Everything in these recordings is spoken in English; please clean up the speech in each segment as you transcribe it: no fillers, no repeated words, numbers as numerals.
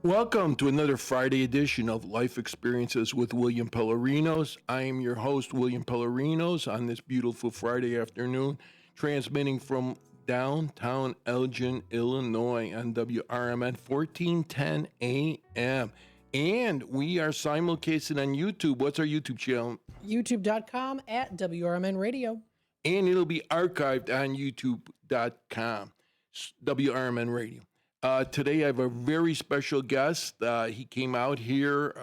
Welcome to another Friday edition of Life Experiences with William Pelarenos. I am your host, William Pelarenos, on this beautiful Friday afternoon, transmitting from downtown Elgin, Illinois on WRMN 1410 AM. And we are simulcasting on YouTube. What's our YouTube channel? YouTube.com at WRMN Radio. And it'll be archived on YouTube.com, WRMN Radio. Today I have a very special guest. He came out here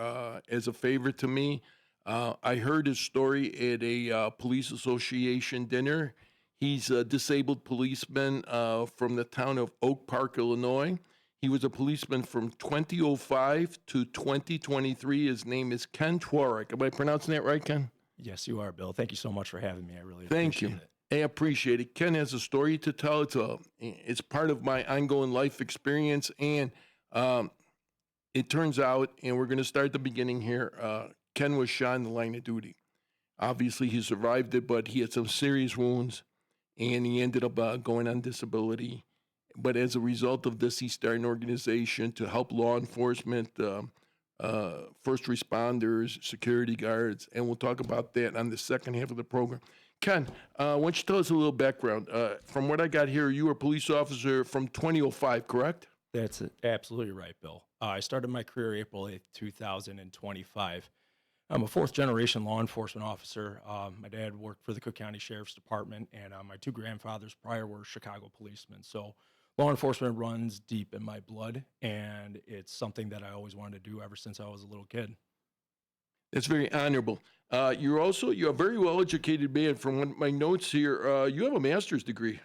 as a favor to me. I heard his story at a police association dinner. He's a disabled policeman from the town of Oak Park, Illinois. He was a policeman from 2005 to 2023. His name is Ken Tworek. Am I pronouncing that right, Ken? Yes, you are, Bill. Thank you so much for having me. I really Thank appreciate you. it. I appreciate it. Ken has a story to tell. It's part of my ongoing life experience, and it turns out, and we're going to start at the beginning here. Ken was shot in the line of duty. Obviously, he survived it, but he had some serious wounds, and he ended up going on disability. But as a result of this, he started an organization to help law enforcement, first responders, security guards, and we'll talk about that on the second half of the program. Ken, why don't you tell us a little background? From what I got here, you were a police officer from 2005, correct? That's absolutely right, Bill. I started my career April 8th, 2025. I'm a fourth-generation law enforcement officer. My dad worked for the Cook County Sheriff's Department, and my two grandfathers prior were Chicago policemen. So law enforcement runs deep in my blood, and it's something that I always wanted to do ever since I was a little kid. That's very honorable. You're a very well-educated man. From my notes here, you have a master's degree.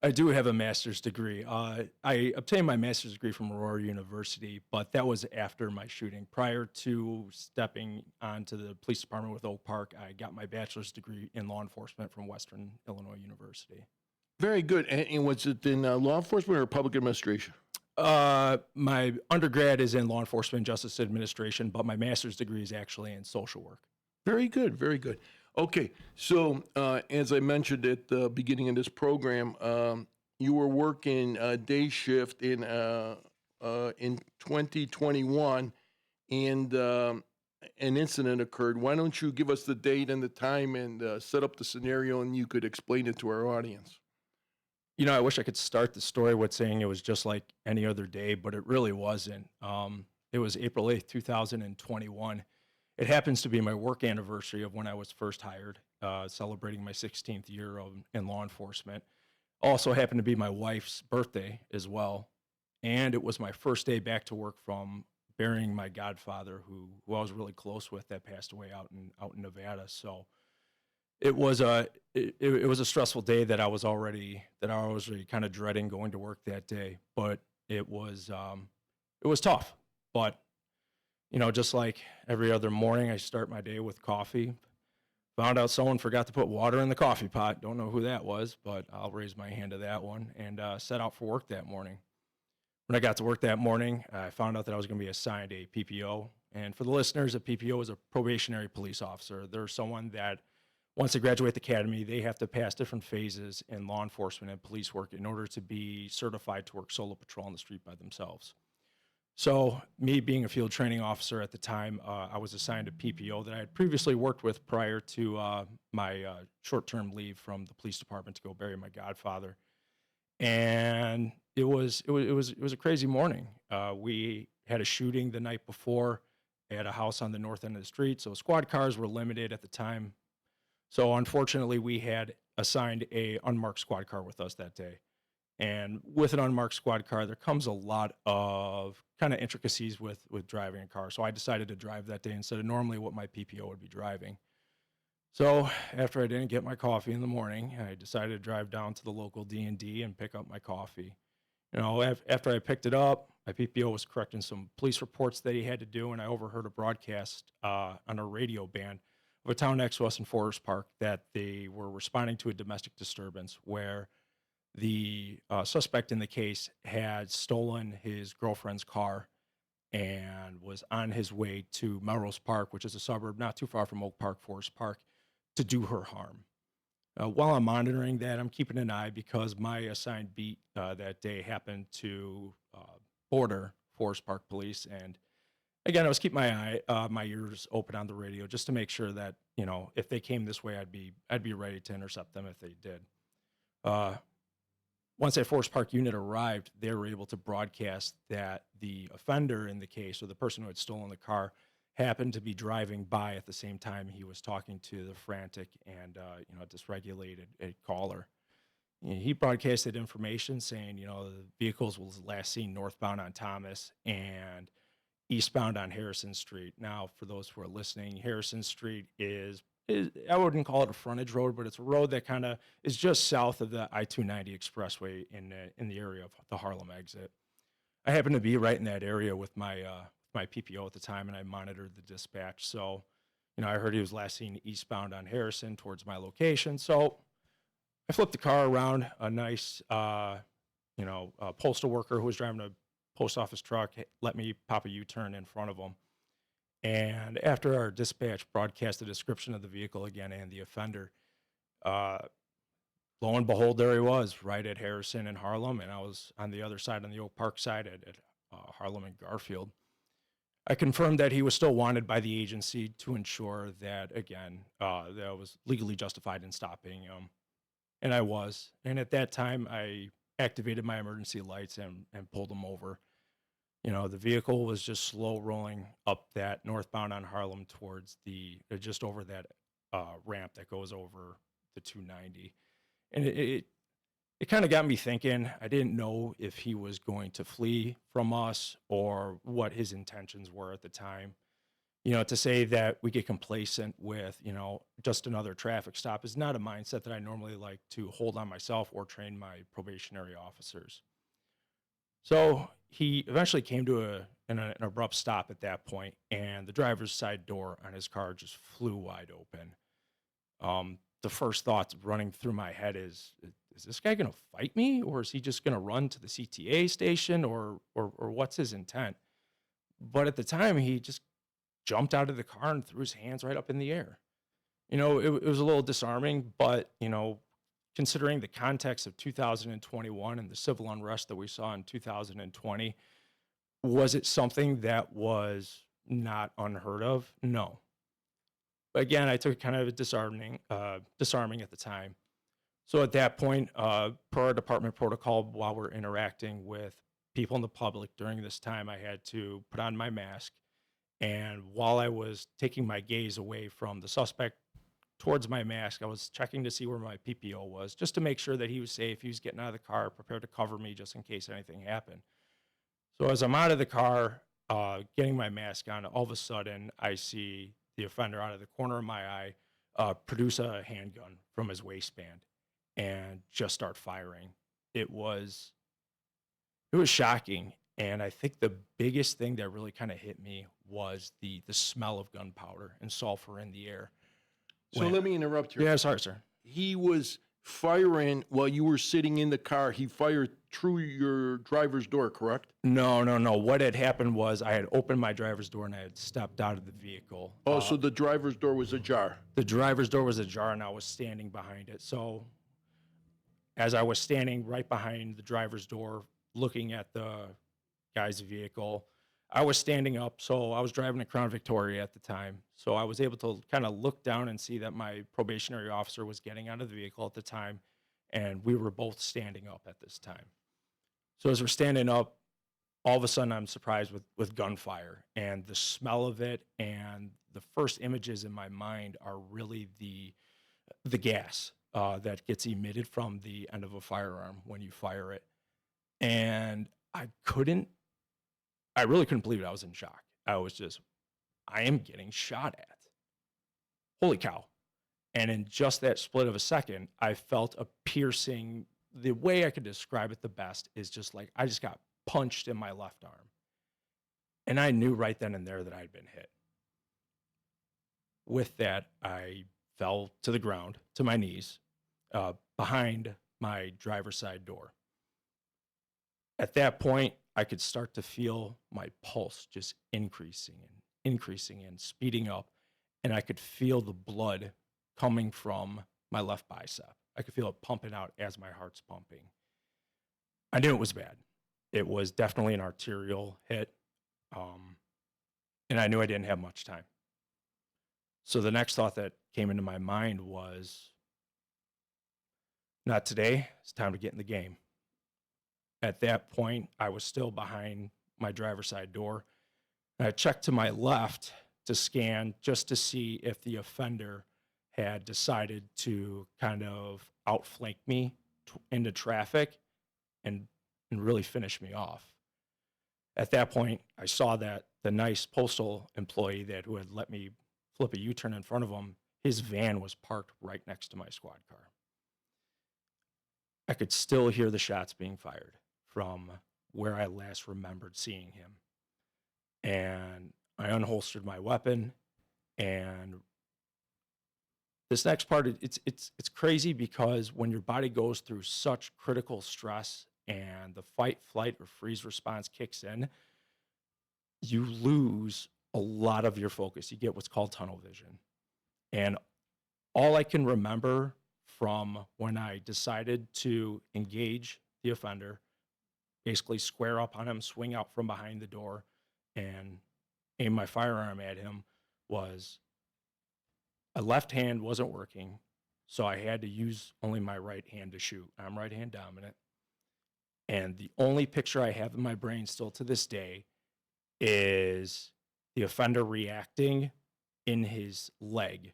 I do have a master's degree. I obtained my master's degree from Aurora University, but that was after my shooting. Prior to stepping onto the police department with Oak Park, I got my bachelor's degree in law enforcement from Western Illinois University. Very good. And was it in law enforcement or public administration? My undergrad is in law enforcement and justice administration, but my master's degree is actually in social work. Very good, very good. Okay, so as I mentioned at the beginning of this program, you were working day shift in 2021, and an incident occurred. Why don't you give us the date and the time and set up the scenario, and you could explain it to our audience? You know, I wish I could start the story with saying it was just like any other day, but it really wasn't. It was April 8th, 2021. It happens to be my work anniversary of when I was first hired, celebrating my 16th year in law enforcement. Also happened to be my wife's birthday as well. And it was my first day back to work from burying my godfather, who I was really close with, that passed away out in Nevada. So it was a stressful day that I was already kind of dreading going to work that day. But it was tough. But you know, just like every other morning, I start my day with coffee. Found out someone forgot to put water in the coffee pot. Don't know who that was, but I'll raise my hand to that one, and set out for work that morning. When I got to work that morning, I found out that I was going to be assigned a PPO. And for the listeners, a PPO is a probationary police officer. They're someone that, once they graduate the academy, they have to pass different phases in law enforcement and police work in order to be certified to work solo patrol on the street by themselves. So me being a field training officer at the time, I was assigned a PPO that I had previously worked with prior to my short-term leave from the police department to go bury my godfather. And it was a crazy morning. We had a shooting the night before at a house on the north end of the street. So squad cars were limited at the time. So unfortunately, we had assigned a unmarked squad car with us that day. And with an unmarked squad car, there comes a lot of kind of intricacies with driving a car. So I decided to drive that day instead of normally what my PPO would be driving. So after I didn't get my coffee in the morning, I decided to drive down to the local D&D and pick up my coffee. You know, after I picked it up, my PPO was correcting some police reports that he had to do, and I overheard a broadcast on a radio band of a town next to us in Forest Park that they were responding to a domestic disturbance where the suspect in the case had stolen his girlfriend's car and was on his way to Melrose Park, which is a suburb not too far from Oak Park, Forest Park, to do her harm. While I'm monitoring that, I'm keeping an eye because my assigned beat that day happened to border Forest Park Police. And again, I was keeping my ears open on the radio just to make sure that, if they came this way, I'd be ready to intercept them if they did. Uh, Once that Forest Park unit arrived, they were able to broadcast that the offender in the case, or the person who had stolen the car, happened to be driving by at the same time he was talking to the frantic and dysregulated caller. He broadcasted information saying, the vehicles was last seen northbound on Thomas and eastbound on Harrison Street. Now, for those who are listening, Harrison Street is I wouldn't call it a frontage road, but it's a road that kind of is just south of the I-290 expressway in the area of the Harlem exit. I happened to be right in that area with my PPO at the time, and I monitored the dispatch. So, I heard he was last seen eastbound on Harrison towards my location. So I flipped the car around. A nice, postal worker who was driving a post office truck let me pop a U-turn in front of him. And after our dispatch broadcast a description of the vehicle again and the offender, lo and behold, there he was, right at Harrison and Harlem, and I was on the other side, on the Oak Park side at Harlem and Garfield. I confirmed that he was still wanted by the agency to ensure that, again, that I was legally justified in stopping him, and I was. And at that time, I activated my emergency lights and pulled him over. The vehicle was just slow rolling up that northbound on Harlem towards just over that ramp that goes over the 290. And it kind of got me thinking. I didn't know if he was going to flee from us or what his intentions were at the time. To say that we get complacent with, just another traffic stop is not a mindset that I normally like to hold on myself or train my probationary officers. So he eventually came to an abrupt stop at that point, and the driver's side door on his car just flew wide open. The first thought running through my head is this guy going to fight me, or is he just going to run to the CTA station, or what's his intent? But at the time, he just jumped out of the car and threw his hands right up in the air. It was a little disarming, but, considering the context of 2021 and the civil unrest that we saw in 2020, was it something that was not unheard of? No. Again, I took kind of a disarming at the time. So at that point, per our department protocol, while we're interacting with people in the public during this time, I had to put on my mask. And while I was taking my gaze away from the suspect towards my mask, I was checking to see where my PPO was, just to make sure that he was safe. He was getting out of the car, prepared to cover me just in case anything happened. So as I'm out of the car, getting my mask on, all of a sudden I see the offender out of the corner of my eye produce a handgun from his waistband and just start firing. It was shocking. And I think the biggest thing that really kind of hit me was the smell of gunpowder and sulfur in the air. So let me interrupt here. Yeah, sorry, sir. He was firing while you were sitting in the car. He fired through your driver's door, correct? No. What had happened was I had opened my driver's door and I had stepped out of the vehicle. Oh, so the driver's door was ajar. The driver's door was ajar and I was standing behind it. So as I was standing right behind the driver's door, looking at the guy's vehicle, I was standing up. So I was driving a Crown Victoria at the time. So I was able to kind of look down and see that my probationary officer was getting out of the vehicle at the time. And we were both standing up at this time. So as we're standing up, all of a sudden I'm surprised with gunfire and the smell of it. And the first images in my mind are really the gas that gets emitted from the end of a firearm when you fire it. And I really couldn't believe it. I was in shock. I am getting shot at. Holy cow. And in just that split of a second, I felt a piercing. The way I could describe it the best is just like I just got punched in my left arm. And I knew right then and there that I'd been hit. With that, I fell to the ground, to my knees, behind my driver's side door. At that point, I could start to feel my pulse just increasing and speeding up. And I could feel the blood coming from my left bicep. I could feel it pumping out as my heart's pumping. I knew it was bad. It was definitely an arterial hit. And I knew I didn't have much time. So the next thought that came into my mind was, not today. It's time to get in the game. At that point, I was still behind my driver's side door. And I checked to my left to scan just to see if the offender had decided to kind of outflank me into traffic and really finish me off. At that point, I saw that the nice postal employee who had let me flip a U-turn in front of him, his van was parked right next to my squad car. I could still hear the shots being fired from where I last remembered seeing him. And I unholstered my weapon. And this next part, it's crazy because when your body goes through such critical stress and the fight, flight, or freeze response kicks in, you lose a lot of your focus. You get what's called tunnel vision. And all I can remember from when I decided to engage the offender, basically square up on him, swing out from behind the door, and aim my firearm at him, was my left hand wasn't working, so I had to use only my right hand to shoot. I'm right hand dominant. And the only picture I have in my brain still to this day is the offender reacting in his leg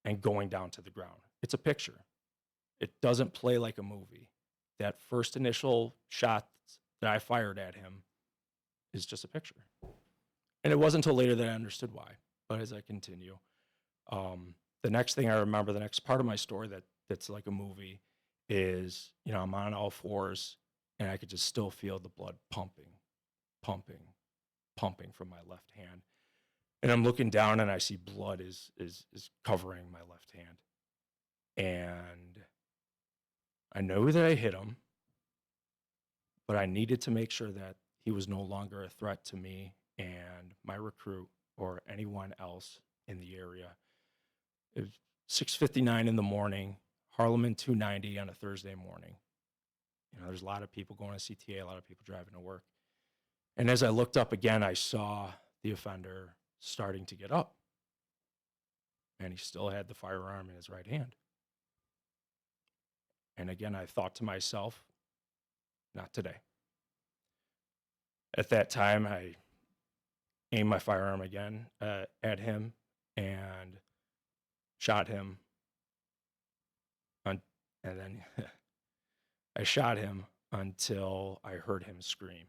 and going down to the ground. It's a picture. It doesn't play like a movie. That first initial shot that I fired at him is just a picture. And it wasn't until later that I understood why. But as I continue, the next thing I remember, the next part of my story that's like a movie is, I'm on all fours and I could just still feel the blood pumping from my left hand. And I'm looking down and I see blood is covering my left hand. And I know that I hit him, but I needed to make sure that he was no longer a threat to me and my recruit or anyone else in the area. It was 6:59 in the morning, Harlem and 290 on a Thursday morning. There's a lot of people going to CTA, a lot of people driving to work. And as I looked up again, I saw the offender starting to get up. And he still had the firearm in his right hand. And again, I thought to myself, not today. At that time, I aimed my firearm again at him and shot him. And then I shot him until I heard him scream.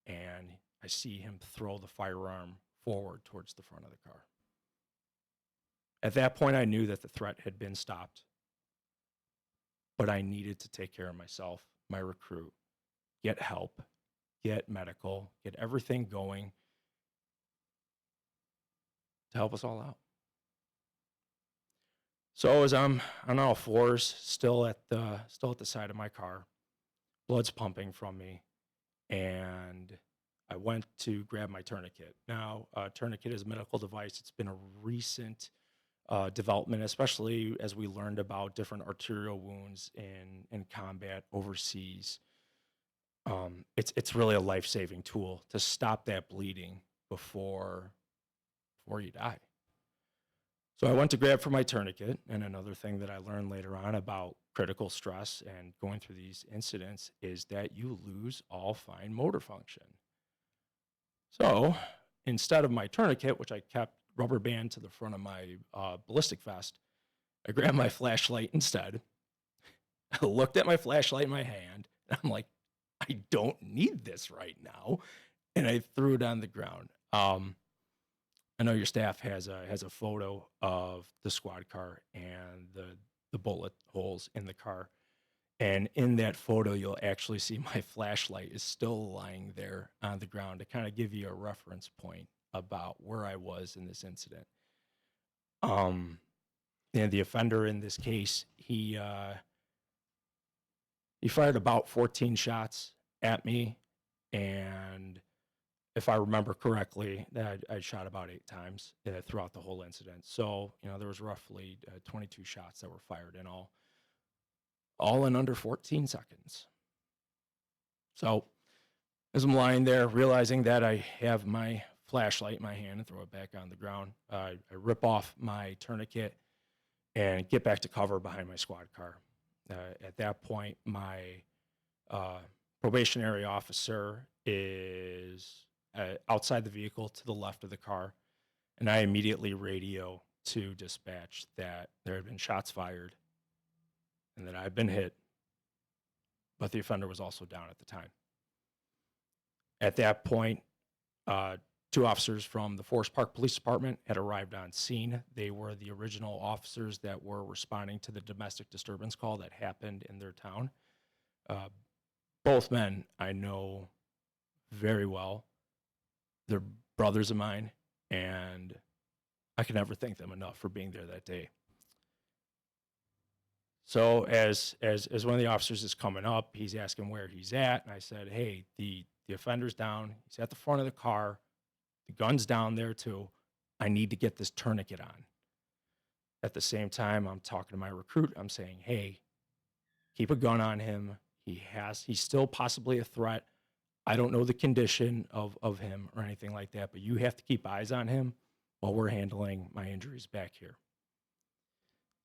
And I see him throw the firearm forward towards the front of the car. At that point, I knew that the threat had been stopped, but I needed to take care of myself, my recruit, get help, get medical, get everything going to help us all out. So as I'm on all fours, still at the side of my car, blood's pumping from me, and I went to grab my tourniquet. Now, tourniquet is a medical device. It's been a recent development, especially as we learned about different arterial wounds in combat overseas. It's really a life-saving tool to stop that bleeding before you die. So I went to grab for my tourniquet, and another thing that I learned later on about critical stress and going through these incidents is that you lose all fine motor function. So instead of my tourniquet, which I kept rubber band to the front of my ballistic vest, I grabbed my flashlight instead. I looked at my flashlight in my hand, and I'm like, I don't need this right now. And I threw it on the ground. I know your staff has a photo of the squad car and the bullet holes in the car. And in that photo, you'll actually see my flashlight is still lying there on the ground to kind of give you a reference point about where I was in this incident. And the offender in this case, he fired about 14 shots at me, and if I remember correctly, I shot about 8 times throughout the whole incident. So, there was roughly 22 shots that were fired in all in under 14 seconds. So As I'm lying there, realizing that I have my flashlight in my hand and throw it back on the ground, I rip off my tourniquet and get back to cover behind my squad car. At that point, my probationary officer is outside the vehicle to the left of the car, and I immediately radio to dispatch that there had been shots fired and that I'd been hit, but the offender was also down at the time. At that point, two officers from the Forest Park Police Department had arrived on scene. They were the original officers that were responding to the domestic disturbance call that happened in their town. Both men I know very well. They're brothers of mine, and I can never thank them enough for being there that day. So as one of the officers is coming up, he's asking where he's at, and I said, "Hey, the offender's down. He's at the front of the car. The gun's down there too. I need to get this tourniquet on." At the same time, I'm talking to my recruit. I'm saying, "Hey, keep a gun on him. He's still possibly a threat. I don't know the condition of him or anything like that, but you have to keep eyes on him while we're handling my injuries back here."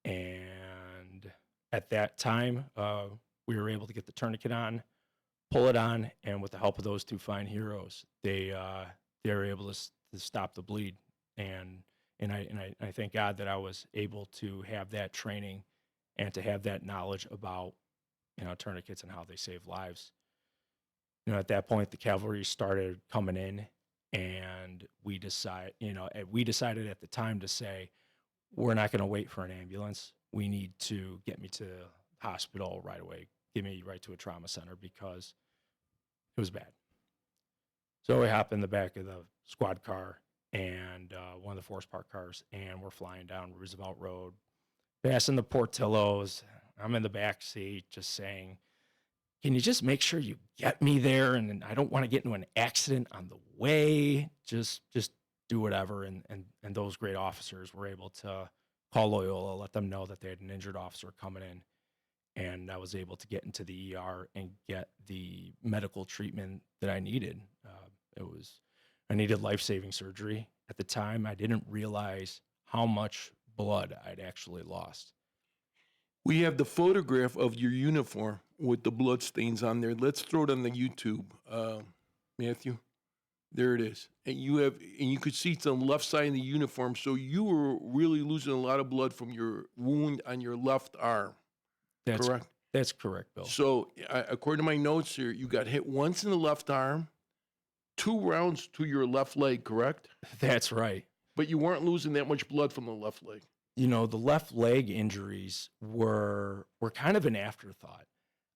And at that time, we were able to get the tourniquet on, pull it on, and with the help of those two fine heroes, they were able to stop the bleed. And I thank God that I was able to have that training and to have that knowledge about tourniquets and how they save lives. At that point, the cavalry started coming in, and we decided at the time to say, we're not going to wait for an ambulance. We need to get me to the hospital right away. Get me right to a trauma center because it was bad. So we hop in the back of the squad car and one of the Forest Park cars, and we're flying down Roosevelt Road, passing the Portillos. I'm in the back seat just saying, "Can you just make sure you get me there? And I don't want to get into an accident on the way. Just do whatever." And those great officers were able to call Loyola, let them know that they had an injured officer coming in. And I was able to get into the ER and get the medical treatment that I needed. I needed life-saving surgery. At the time, I didn't realize how much blood I'd actually lost. We have the photograph of your uniform with the blood stains on there. Let's throw it on the YouTube, Matthew. There it is. And you could see it's on the left side of the uniform. So you were really losing a lot of blood from your wound on your left arm. Correct? That's correct, Bill. So according to my notes here, you got hit once in the left arm, 2 rounds to your left leg, correct? That's right. But you weren't losing that much blood from the left leg. The left leg injuries were kind of an afterthought.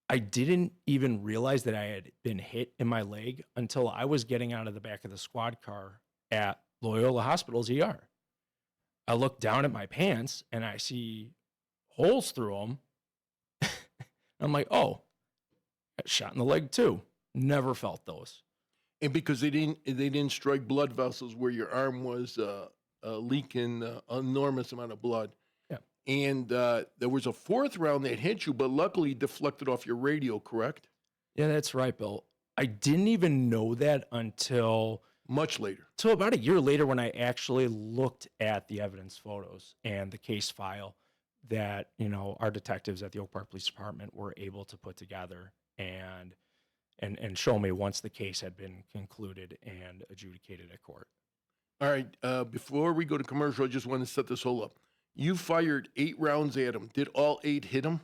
I didn't even realize that I had been hit in my leg until I was getting out of the back of the squad car at Loyola Hospital's ER. I look down at my pants and I see holes through them. I'm like, "Oh, got shot in the leg too." Never felt those. And because they didn't strike blood vessels where your arm was leaking enormous amount of blood. Yeah. And there was a 4th round that hit you, but luckily deflected off your radio, correct? Yeah, that's right, Bill. I didn't even know that until much later. Till about a year later when I actually looked at the evidence photos and the case file that, our detectives at the Oak Park Police Department were able to put together and show me once the case had been concluded and adjudicated at court. All right. Before we go to commercial, I just want to set this whole up. You fired 8 rounds at him. Did all 8 hit him?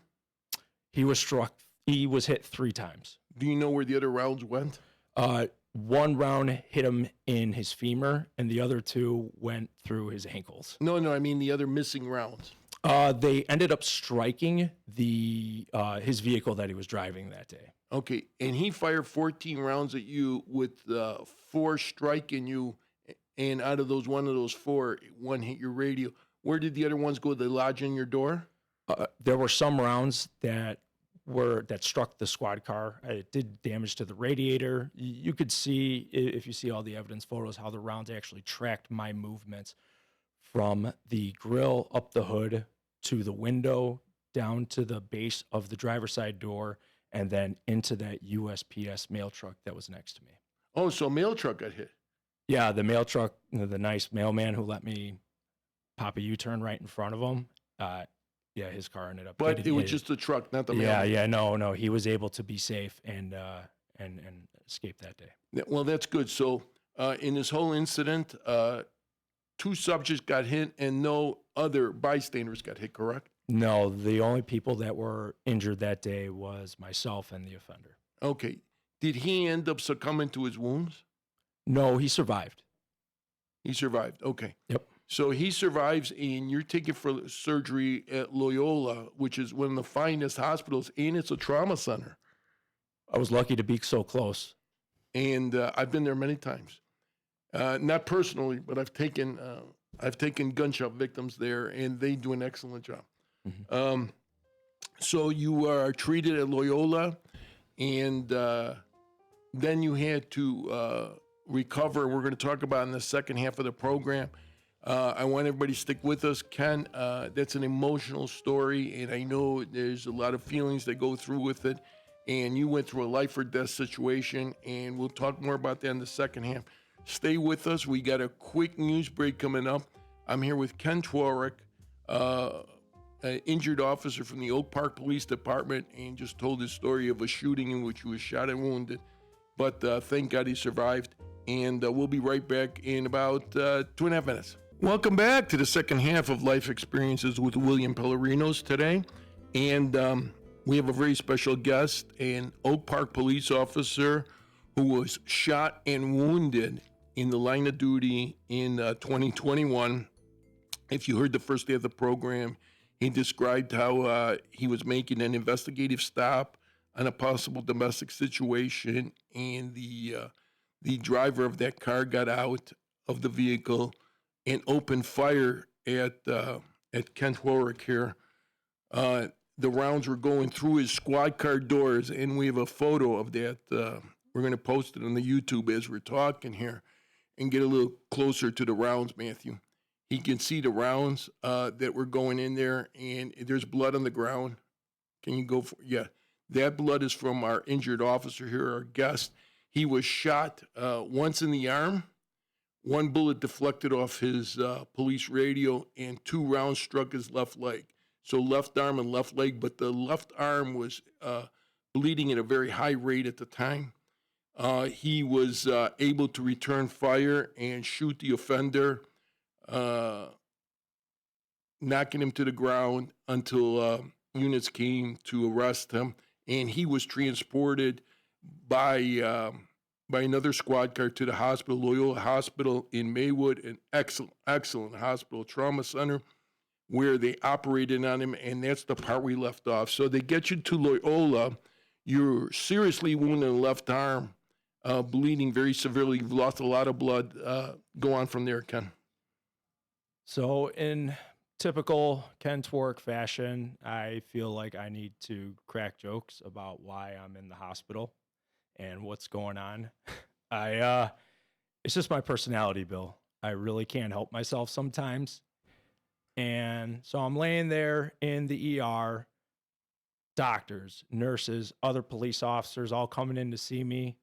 He was struck. He was hit 3 times. Do you know where the other rounds went? One round hit him in his femur, and the other 2 went through his ankles. No, I mean the other missing rounds. They ended up striking his vehicle that he was driving that day. Okay, and he fired 14 rounds at you with 4 striking you, and out of those, one of those 4, 1 hit your radio. Where did the other ones go? Did they lodge in your door? There were some rounds that struck the squad car. It did damage to the radiator. You could see, if you see all the evidence photos, how the rounds actually tracked my movements from the grill up the hood to the window down to the base of the driver's side door and then into that USPS mail truck that was next to me. Oh, so a mail truck got hit. Yeah, the mail truck, the nice mailman who let me pop a U-turn right in front of him. Yeah, his car ended up. But it was just the truck, not the mail. Yeah, no, he was able to be safe and escape that day. Well, that's good. So in this whole incident, 2 subjects got hit and no other bystanders got hit, correct? No, the only people that were injured that day was myself and the offender. Okay. Did he end up succumbing to his wounds? No, he survived. He survived. Okay. Yep. So he survives, and you're taken for surgery at Loyola, which is one of the finest hospitals, and it's a trauma center. I was lucky to be so close. And I've been there many times. Not personally, but I've taken gunshot victims there, and they do an excellent job. Mm-hmm. So you are treated at Loyola, and then you had to recover. We're going to talk about in the second half of the program. I want everybody to stick with us. Ken, that's an emotional story, and I know there's a lot of feelings that go through with it, and you went through a life or death situation, and we'll talk more about that in the second half. Stay with us. We got a quick news break coming up. I'm here with Ken Tworek, an injured officer from the Oak Park Police Department, and just told his story of a shooting in which he was shot and wounded. But thank God he survived. And we'll be right back in about 2.5 minutes. Welcome back to the second half of Life Experiences with William Pelarenos today. And we have a very special guest, an Oak Park police officer who was shot and wounded in the line of duty in 2021. If you heard the first day of the program, he described how he was making an investigative stop on a possible domestic situation, and the driver of that car got out of the vehicle and opened fire at Ken Tworek here. The rounds were going through his squad car doors, and we have a photo of that. We're going to post it on the YouTube as we're talking here and get a little closer to the rounds, Matthew. He can see the rounds that were going in there, and there's blood on the ground. Can you go for yeah? That blood is from our injured officer here, our guest. He was shot once in the arm. 1 bullet deflected off his police radio, and 2 rounds struck his left leg. So left arm and left leg, but the left arm was bleeding at a very high rate at the time. He was able to return fire and shoot the offender, knocking him to the ground until units came to arrest him. And he was transported by another squad car to the hospital, Loyola Hospital in Maywood, an excellent hospital trauma center where they operated on him, and that's the part we left off. So they get you to Loyola. You're seriously wounded in the left arm, bleeding very severely. You've lost a lot of blood. Go on from there, Ken. So in typical Ken Tworek fashion, I feel like I need to crack jokes about why I'm in the hospital and what's going on. It's just my personality, Bill. I really can't help myself sometimes. And so I'm laying there in the ER, doctors, nurses, other police officers all coming in to see me.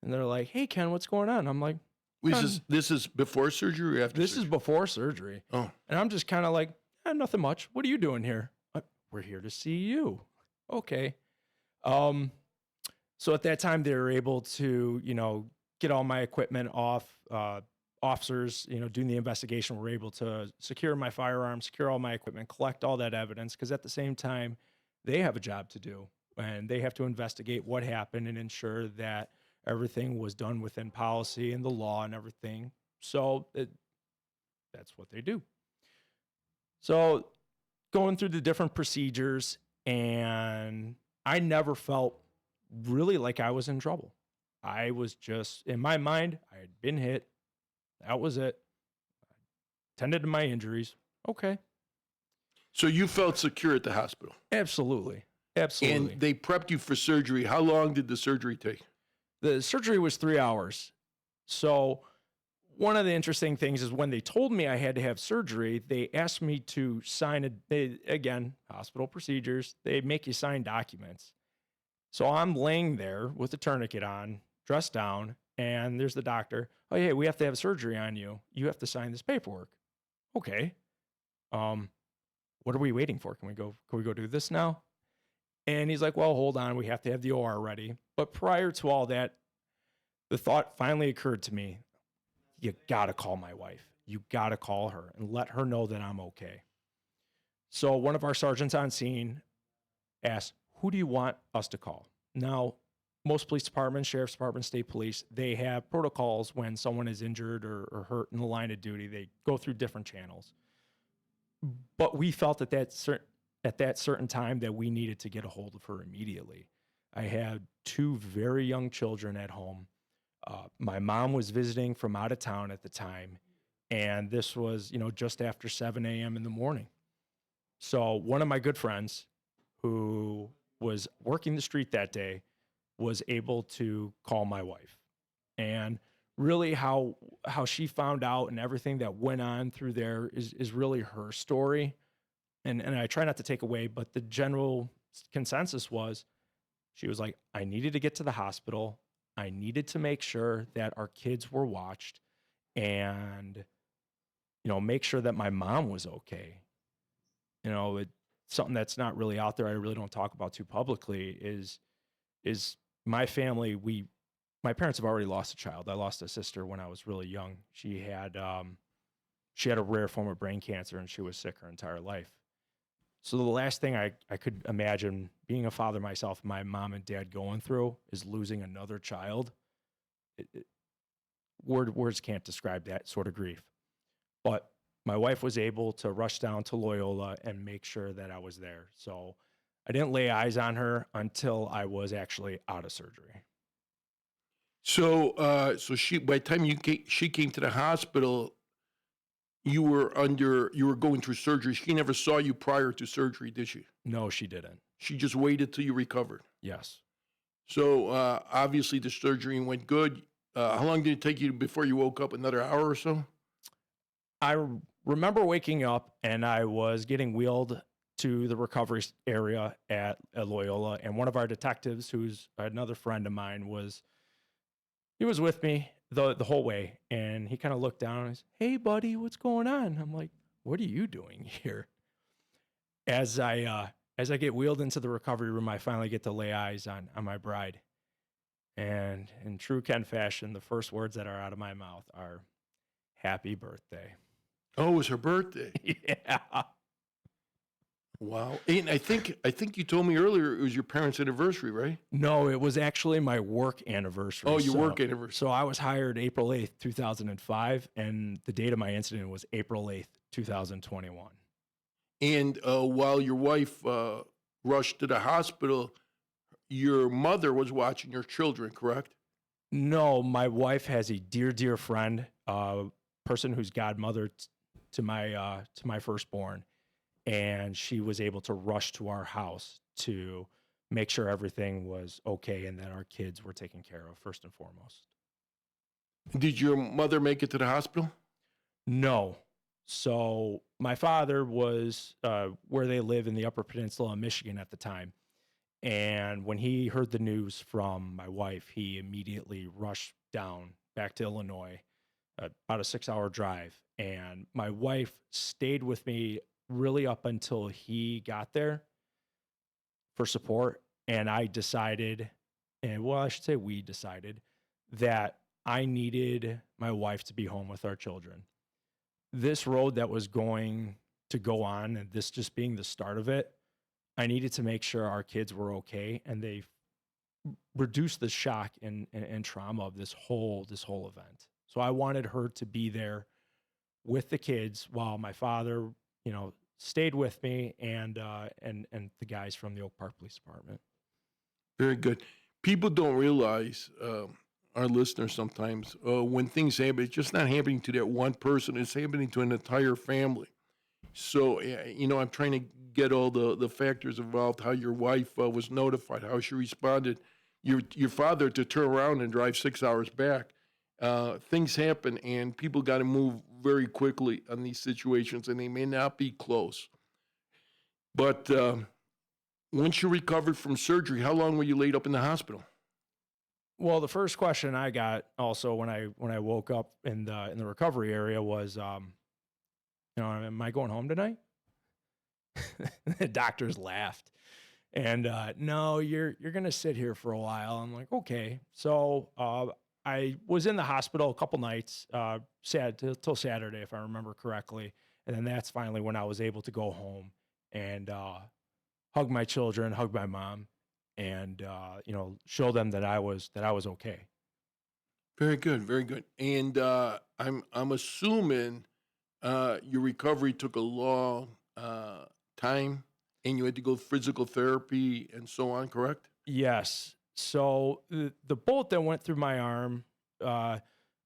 And they're like, "Hey, Ken, what's going on?" I'm like, This is before surgery or after this surgery? is before surgery. Oh. And I'm just kind of like, nothing much. What are you doing here? We're here to see you. Okay. So at that time, they were able to, get all my equipment off. Officers, doing the investigation, were able to secure my firearms, secure all my equipment, collect all that evidence. Because at the same time, they have a job to do, and they have to investigate what happened and ensure that everything was done within policy and the law and everything. So that's what they do. So going through the different procedures, and I never felt really like I was in trouble. I was just, in my mind, I had been hit. That was it. Tended to my injuries. Okay. So you felt secure at the hospital? Absolutely. Absolutely. And they prepped you for surgery. How long did the surgery take? The surgery was 3 hours. So one of the interesting things is when they told me I had to have surgery, they asked me to sign again, hospital procedures. They make you sign documents. So I'm laying there with a tourniquet on, dressed down, and there's the doctor. Oh, yeah, we have to have surgery on you. You have to sign this paperwork. Okay. Um, what are we waiting for? Can we go do this now? And he's like, well, hold on. We have to have the OR ready. But prior to all that, the thought finally occurred to me, you got to call my wife. You got to call her and let her know that I'm okay. So one of our sergeants on scene asked, who do you want us to call? Now, most police departments, sheriff's departments, state police, they have protocols when someone is injured or hurt in the line of duty. They go through different channels. But we felt at that certain time that we needed to get a hold of her immediately. I had two very young children at home. My mom was visiting from out of town at the time, and this was, just after 7 a.m. in the morning. So one of my good friends who was working the street that day was able to call my wife. And really how she found out and everything that went on through there is really her story. And I try not to take away, but the general consensus was she was like, I needed to get to the hospital. I needed to make sure that our kids were watched and, make sure that my mom was okay. Something that's not really out there, I really don't talk about too publicly is my family. My parents have already lost a child. I lost a sister when I was really young. She had a rare form of brain cancer and she was sick her entire life. So the last thing I could imagine being a father myself, my mom and dad going through is losing another child. Words can't describe that sort of grief. But my wife was able to rush down to Loyola and make sure that I was there. So I didn't lay eyes on her until I was actually out of surgery. So, she by the time she came to the hospital, you were going through surgery. She never saw you prior to surgery, did she? No, she didn't. She just waited till you recovered. Yes. So obviously the surgery went good. How long did it take you before you woke up? Another hour or so? I remember waking up and I was getting wheeled to the recovery area at Loyola, and one of our detectives, who's another friend of mine, was with me the whole way, and he kind of looked down and said, "Hey, buddy, what's going on?" I'm like, "What are you doing here?" As I get wheeled into the recovery room, I finally get to lay eyes on my bride, and in true Ken fashion, the first words that are out of my mouth are, "Happy birthday." Oh, it was her birthday. Yeah. Wow. And I think you told me earlier it was your parents' anniversary, right? No, it was actually my work anniversary. Oh, your work anniversary. So I was hired April 8th, 2005, and the date of my incident was April 8th, 2021. And while your wife rushed to the hospital, your mother was watching your children, correct? No, my wife has a dear, dear friend, person who's godmother to my firstborn, and she was able to rush to our house to make sure everything was okay and that our kids were taken care of first and foremost. Did your mother make it to the hospital? No. So my father was where they live in the Upper Peninsula of Michigan at the time. And when he heard the news from my wife, he immediately rushed down back to Illinois, about a 6-hour drive. And my wife stayed with me really up until he got there for support. And I decided, I should say we decided, that I needed my wife to be home with our children. This road that was going to go on, and this just being the start of it, I needed to make sure our kids were okay, and they reduced the shock and trauma of this whole event. So I wanted her to be there with the kids while my father, stayed with me and the guys from the Oak Park Police Department. Very good. People don't realize, our listeners sometimes, when things happen, it's just not happening to that one person. It's happening to an entire family. So, I'm trying to get all the factors involved, how your wife was notified, how she responded, your father to turn around and drive 6 hours back. Things happen, and people got to move very quickly on these situations, and they may not be close. But once you recovered from surgery, how long were you laid up in the hospital? Well, the first question I got also when I woke up in the recovery area was, am I going home tonight? The doctors laughed, and no, you're gonna sit here for a while. I'm like, okay. So I was in the hospital a couple nights, till Saturday, if I remember correctly, and then that's finally when I was able to go home and hug my children, hug my mom, and show them that I was okay. Very good, very good. And I'm assuming your recovery took a long time, and you had to go physical therapy and so on. Correct? Yes. So the bullet that went through my arm,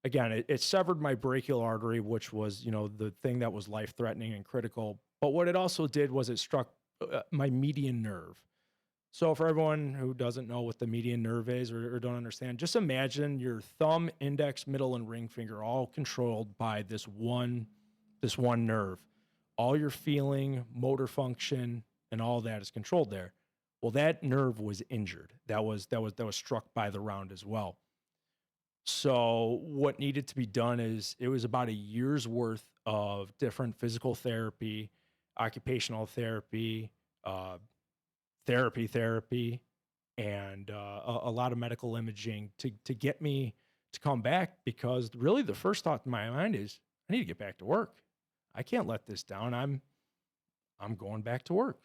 again, it severed my brachial artery, which was, the thing that was life threatening and critical. But what it also did was it struck my median nerve. So for everyone who doesn't know what the median nerve is or don't understand, just imagine your thumb, index, middle, and ring finger all controlled by this one nerve. All your feeling, motor function, and all that is controlled there. Well, that nerve was injured. That was struck by the round as well. So what needed to be done is it was about a year's worth of different physical therapy, occupational therapy, therapy, and a lot of medical imaging to get me to come back, because really the first thought in my mind is I need to get back to work. I can't let this down. I'm going back to work.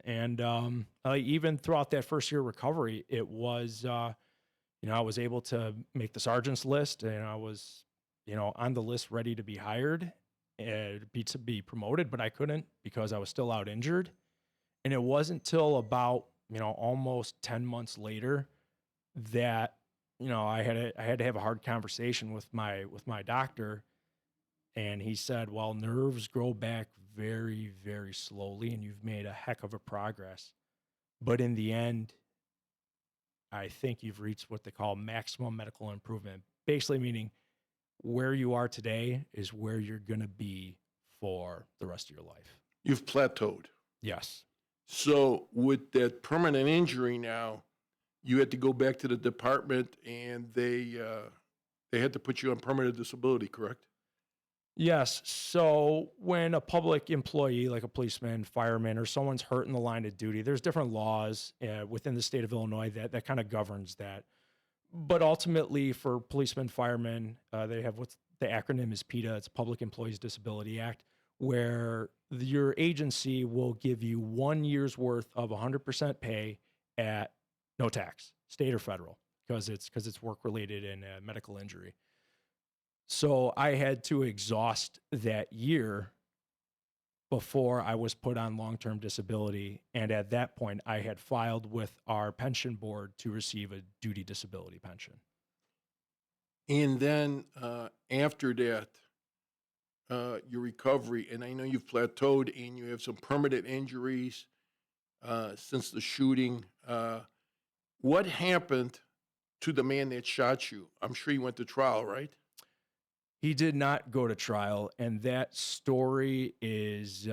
And even throughout that first year of recovery, it was I was able to make the sergeant's list, and I was on the list ready to be hired and to be promoted, but I couldn't because I was still out injured. And it wasn't till about almost 10 months later that I had to have a hard conversation with my doctor, and he said, well, nerves grow back very, very slowly, and you've made a heck of a progress, but in the end, I think you've reached what they call maximum medical improvement, basically meaning where you are today is where you're going to be for the rest of your life. You've plateaued. Yes. So with that permanent injury now, you had to go back to the department, and they had to put you on permanent disability, correct? Yes. So when a public employee, like a policeman, fireman, or someone's hurt in the line of duty, there's different laws within the state of Illinois that kind of governs that. But ultimately, for policemen, firemen, they have what's the acronym is PETA. It's Public Employees Disability Act, where your agency will give you 1 year's worth of 100% pay at no tax, state or federal, because it's work related and medical injury. So I had to exhaust that year before I was put on long-term disability. And at that point, I had filed with our pension board to receive a duty disability pension. And then after that, your recovery, and I know you've plateaued and you have some permanent injuries since the shooting. What happened to the man that shot you? I'm sure he went to trial, right? He did not go to trial, and that story is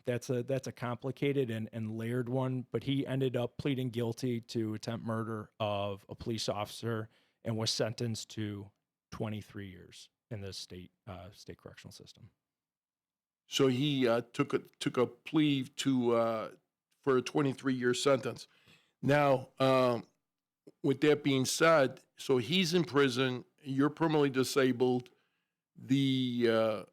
that's a complicated and layered one. But he ended up pleading guilty to attempt murder of a police officer and was sentenced to 23 years in the state correctional system. So he took a plea for a 23-year sentence. Now, with that being said, so he's in prison. You're permanently disabled. Your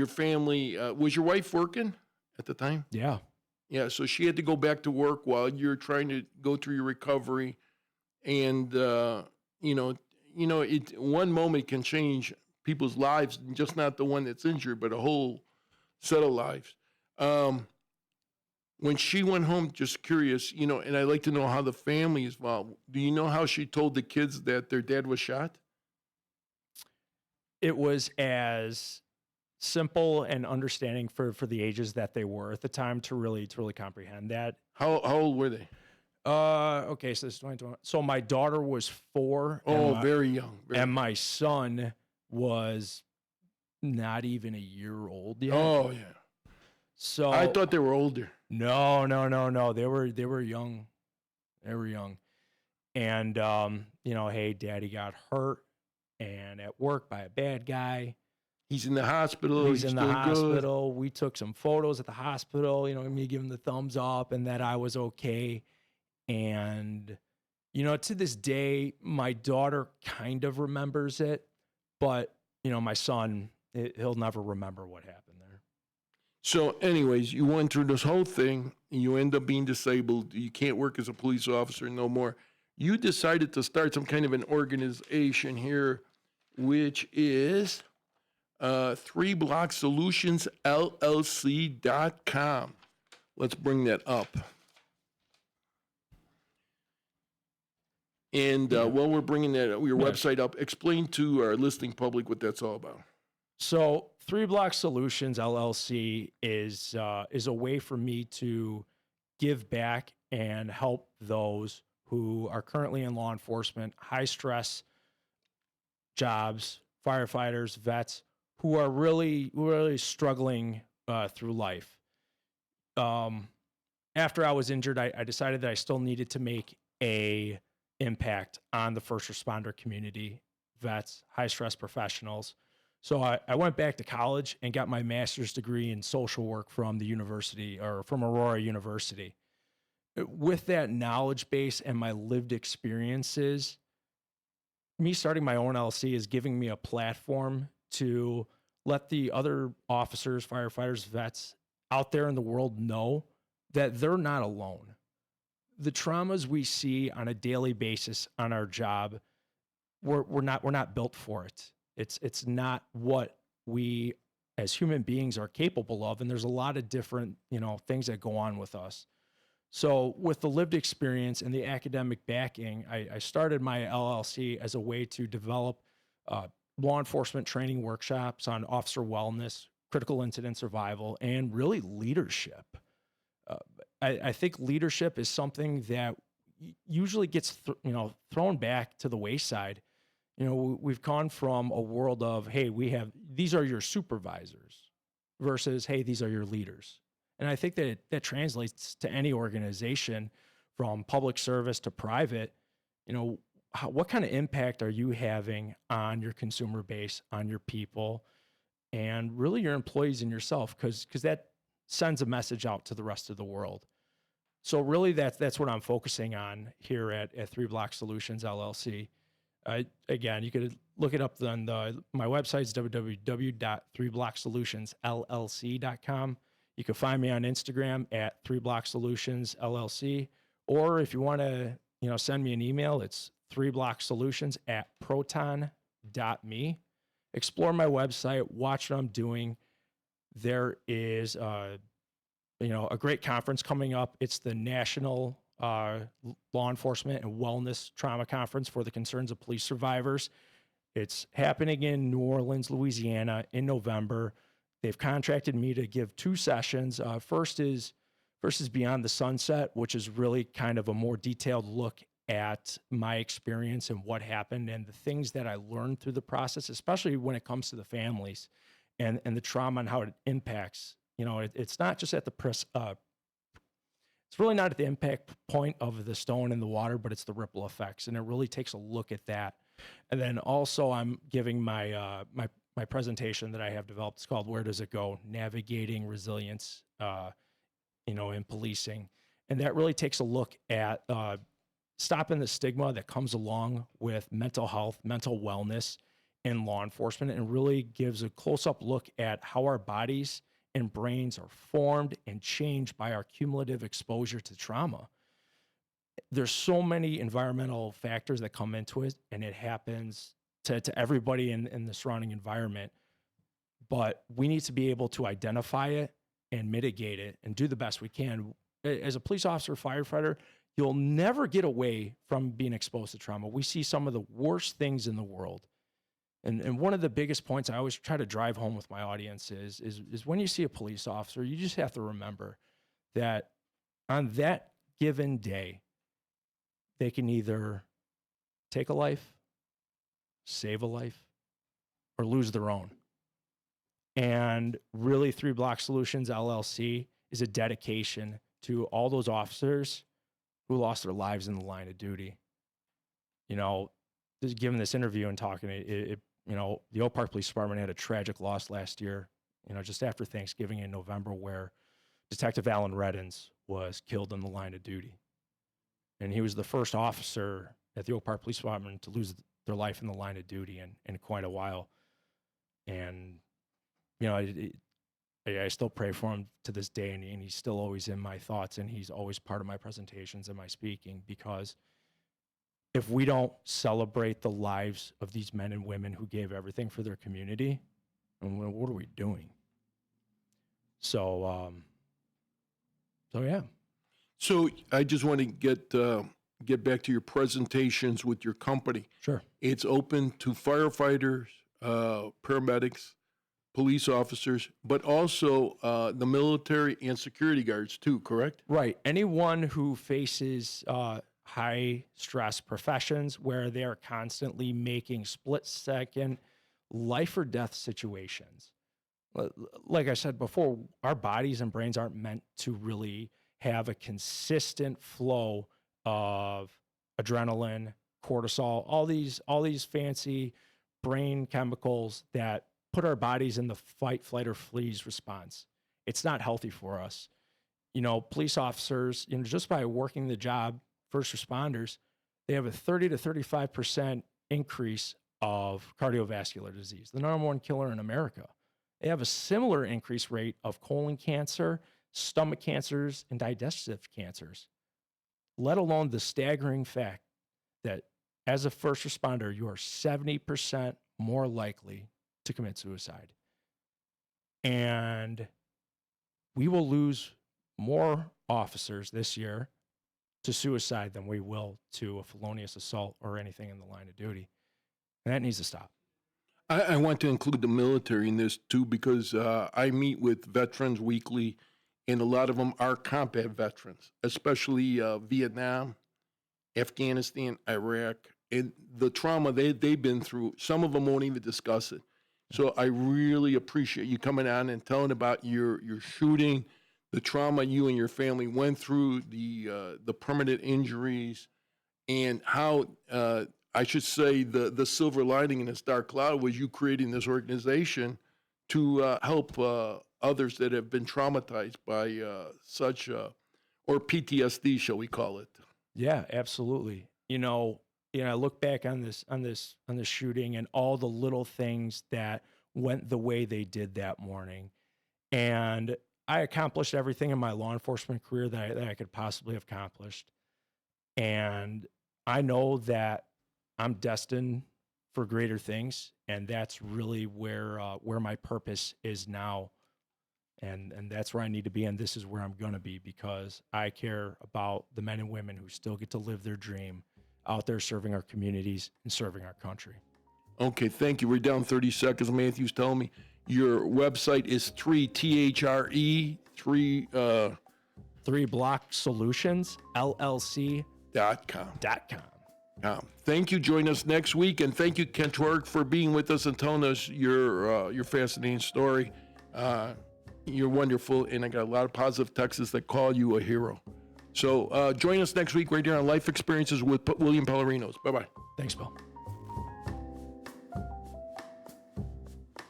family, was your wife working at the time? Yeah. Yeah, so she had to go back to work while you're trying to go through your recovery, and one moment can change people's lives, just not the one that's injured, but a whole set of lives. When she went home, just curious, and I'd like to know how the family is involved. Do you know how she told the kids that their dad was shot? It was as simple and understanding for the ages that they were at the time to really comprehend that. How old were they? Okay, so this is 2021. So my daughter was 4. Oh, very young. And my son was not even a year old yet. Oh, yeah. So I thought they were older. no, no, no, no. They were young. They were young. And hey, daddy got hurt and at work by a bad guy. He's in the hospital. He's in the doing good. hospital. We took some photos at the hospital, me giving the thumbs up and that I was okay. And, to this day, my daughter kind of remembers it, but, my son, he'll never remember what happened there. So, anyways, you went through this whole thing, and you end up being disabled. You can't work as a police officer no more. You decided to start some kind of an organization here, which is 3blocksolutions LLC.com. Let's bring that up. And while we're bringing your website up, explain to our listening public what that's all about. So 3 Block Solutions LLC is a way for me to give back and help those who are currently in law enforcement, high stress jobs, firefighters, vets, who are really struggling through life. After I was injured, I decided that I still needed to make a impact on the first responder community, vets, high stress professionals. So I went back to college and got my master's degree in social work from the university, or from Aurora University. With that knowledge base and my lived experiences, me starting my own LLC is giving me a platform to let the other officers, firefighters, vets out there in the world know that they're not alone. The traumas we see on a daily basis on our job, we're not built for it. It's not what we as human beings are capable of, and there's a lot of different things that go on with us. So with the lived experience and the academic backing, I started my LLC as a way to develop law enforcement training workshops on officer wellness, critical incident survival, and really leadership. I think leadership is something that usually gets thrown back to the wayside. We've gone from a world of, hey, these are your supervisors versus, hey, these are your leaders. And I think that translates to any organization, from public service to private. What kind of impact are you having on your consumer base, on your people, and really your employees and yourself? Because that sends a message out to the rest of the world. So really that's what I'm focusing on here at 3 Block Solutions LLC. Again, you could look it up on my website's www.3blocksolutions.llc.com. You can find me on Instagram at 3 Block Solutions LLC, or if you want to, send me an email, it's 3blocksolutions@proton.me. Explore my website, watch what I'm doing. There is, a great conference coming up. It's the National Law Enforcement and Wellness Trauma Conference for the Concerns of Police Survivors. It's happening in New Orleans, Louisiana in November. They've contracted me to give 2 sessions. First is Beyond the Sunset, which is really kind of a more detailed look at my experience and what happened and the things that I learned through the process, especially when it comes to the families and the trauma and how it impacts. It's not just at the press. It's really not at the impact point of the stone in the water, but it's the ripple effects, and it really takes a look at that. And then also, I'm giving my my presentation that I have developed. It's called "Where Does It Go? Navigating Resilience, in Policing," and that really takes a look at stopping the stigma that comes along with mental health, mental wellness in law enforcement, and really gives a close-up look at how our bodies and brains are formed and changed by our cumulative exposure to trauma. There's so many environmental factors that come into it, and it happens to everybody in the surrounding environment. But we need to be able to identify it and mitigate it and do the best we can. As a police officer, firefighter, you'll never get away from being exposed to trauma. We see some of the worst things in the world. And one of the biggest points I always try to drive home with my audience is when you see a police officer, you just have to remember that on that given day, they can either take a life, save a life, or lose their own. And really, 3 Block Solutions LLC is a dedication to all those officers who lost their lives in the line of duty. You know, just given this interview and talking, you know, the Oak Park Police Department had a tragic loss last year, you know, just after Thanksgiving in November, where Detective Alan Reddins was killed in the line of duty. And he was the first officer at the Oak Park Police Department to lose their life in the line of duty in quite a while. And, you know, I still pray for him to this day, and he's still always in my thoughts, and he's always part of my presentations and my speaking, because if we don't celebrate the lives of these men and women who gave everything for their community, and what are we doing? So yeah. So I just want to get back to your presentations with your company. Sure. It's open to firefighters, paramedics, police officers, but also the military and security guards too, correct? Right. Anyone who faces high stress professions where they are constantly making split second life or death situations. Like I said before, our bodies and brains aren't meant to really have a consistent flow of adrenaline, cortisol, all these fancy brain chemicals that put our bodies in the fight, flight, or freeze response. It's not healthy for us. You know, police officers, you know, just by working the job, first responders, they have a 30 to 35% increase of cardiovascular disease, the number one killer in America. They have a similar increase rate of colon cancer, stomach cancers, and digestive cancers, let alone the staggering fact that as a first responder, you are 70% more likely to commit suicide. And we will lose more officers this year to suicide than we will to a felonious assault or anything in the line of duty. And that needs to stop. I want to include the military in this too, because I meet with veterans weekly, and a lot of them are combat veterans, especially Vietnam, Afghanistan, Iraq, and the trauma they've been through. Some of them won't even discuss it. So I really appreciate you coming on and telling about your shooting, the trauma you and your family went through, the permanent injuries, and how I should say the silver lining in this dark cloud was you creating this organization to help others that have been traumatized by such or PTSD, shall we call it? Yeah, absolutely. You know, I look back on this shooting and all the little things that went the way they did that morning, and I accomplished everything in my law enforcement career that I could possibly have accomplished, and I know that I'm destined for greater things, and that's really where my purpose is now, and that's where I need to be, and this is where I'm going to be, because I care about the men and women who still get to live their dream out there serving our communities and serving our country. Okay, thank you. We're down 30 seconds. Matthew's telling me your website is 3 Block Solutions LLC.com. Thank you. Join us next week, and thank you, Ken Tworek, for being with us and telling us your fascinating story. You're wonderful, and I got a lot of positive texts that call you a hero. So join us next week right here on Life Experiences with William Pelarenos. Bye-bye. Thanks, Bill.